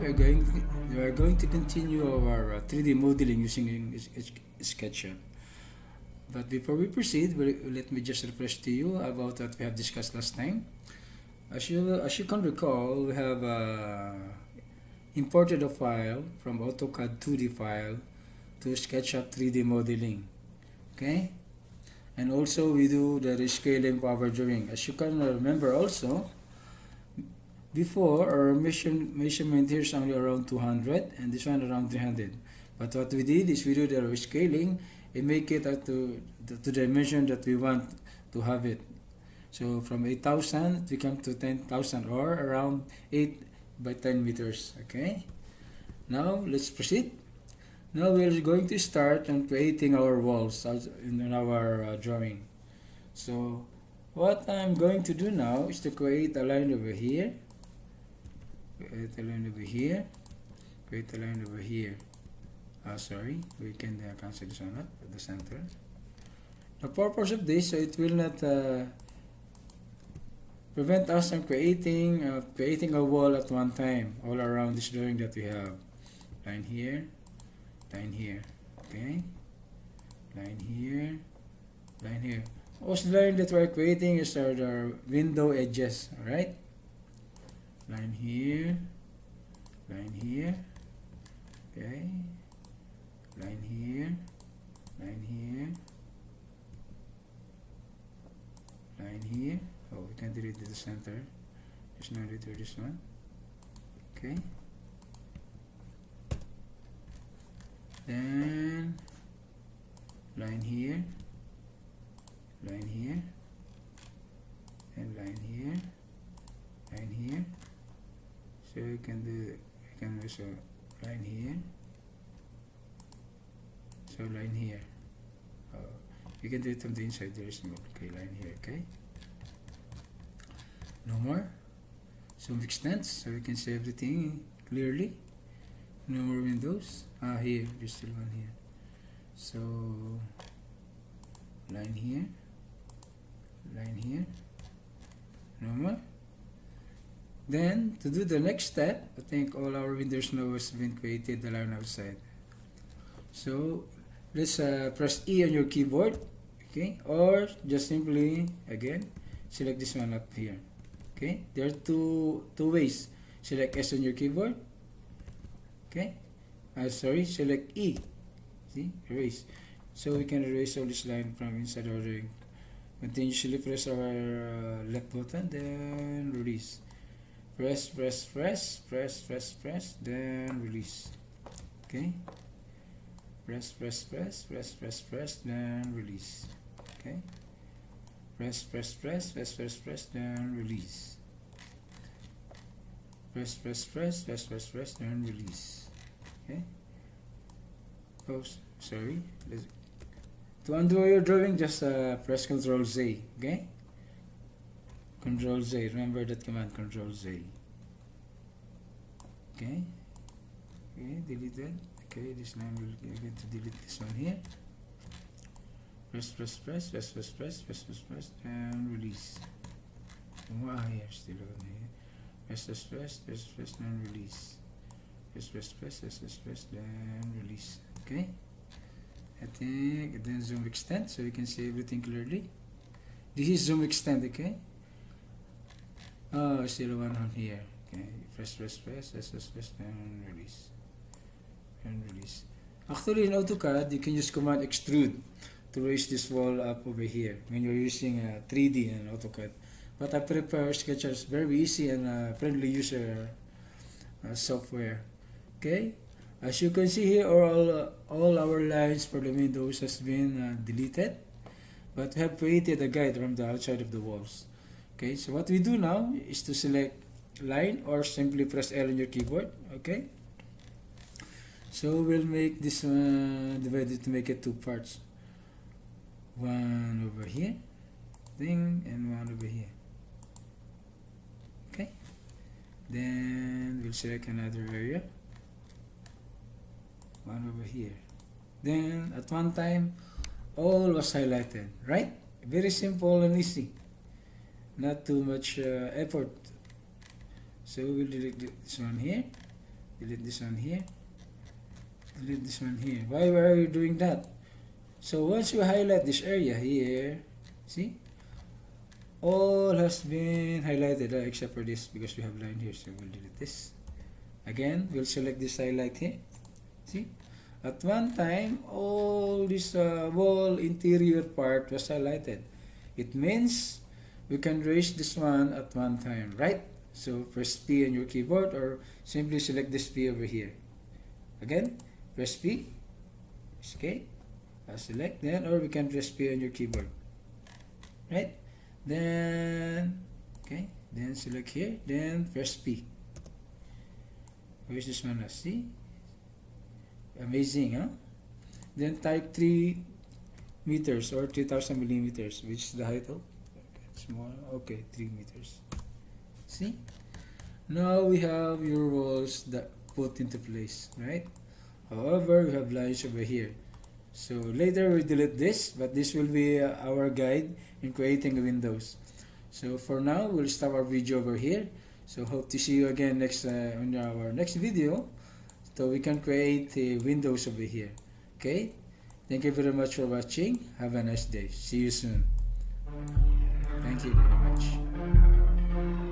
we are going to continue our 3D modeling using SketchUp. But before we proceed, let me just refresh to you about what we have discussed last time. As you can recall, we have imported a file from AutoCAD 2D file to SketchUp 3D modeling. Okay, and also we do the rescaling power drawing. As you can remember also, before our measurement here is only around 200 and this one around 300. But what we did is we do the rescaling and make it up to the dimension that we want to have it. So from 8,000 we come to 10,000 or around 8 by 10 meters. Okay. Now let's proceed. Now we are going to start on creating our walls in our drawing. So what I'm going to do now is to create a line over here. Create a line over here. Create a line over here. Sorry, we can cancel this one up at the center. The purpose of this, so it will not prevent us from creating a wall at one time all around this drawing that we have. Line here, okay. Line here, line here. Most line that we're creating is our window edges, alright? Line here, okay. Line here, line here. Oh, we can delete the center. There's no need for this one. Okay. Then line here, and line here. So you can also line here. So line here. You can do it from the inside. There is no line here. Okay. No more. Zoom extents, so we can see everything clearly. No more windows. Here, there's still one here. So line here. No more. Then to do the next step, I think all our windows now has been created along outside. So let's press E on your keyboard, okay, or just simply again select this one up here. Okay, there are two ways. Select S on your keyboard. Okay, select E. See, erase. So we can erase all this line from inside our drawing. Continuously press our left button, then release. Press, then release. Okay. Press, then release. Okay. Press, then release. Press, then release. Okay. Oh, sorry. To undo your drawing, just press Ctrl Z. Okay. Ctrl Z. Remember that command, Ctrl Z. Okay. Okay, deleted. Okay, this line will get to delete this one here. Press, and release. Here, still on here. Press, then release. Press, then release. Okay. I think then zoom extend so you can see everything clearly. This is zoom extend, okay? Oh, still one on here. Okay, press, then release. And release. Actually, in AutoCAD, you can use command extrude to raise this wall up over here when you're using 3D and AutoCAD. But I prefer SketchUp. It's very easy and friendly user software. Okay, as you can see here, all our lines for the windows has been deleted, but we have created a guide from the outside of the walls. Okay, so what we do now is to select line or simply press L on your keyboard. Okay, so we'll make this one divided to make it two parts. One over here, and one over here. Okay, then we'll select another area. One over here. Then at one time, all was highlighted, right? Very simple and easy. Not too much effort. So we'll delete this one here. delete this one here, delete this one here. Why are you doing that? So once you highlight this area here, see, all has been highlighted except for this, because we have line here. So we'll delete this. Again, we'll select this highlight here. See, at one time all this wall interior part was highlighted. It means we can erase this one at one time, right? So press P on your keyboard, or simply select this P over here. Again, press P, escape, select, then, or we can press P on your keyboard, right? Then, okay, then select here, then press P. Where's this one? See? Amazing, huh? Then type 3 meters or 3000 millimeters, which is the height of small. Okay, 3 meters. See? Now we have your walls that put into place, right? However, we have lines over here. So later we delete this, but this will be our guide in creating windows. So for now, we'll stop our video over here. So hope to see you again next on our next video, so we can create windows over here. Okay? Thank you very much for watching. Have a nice day. See you soon. Thank you very much.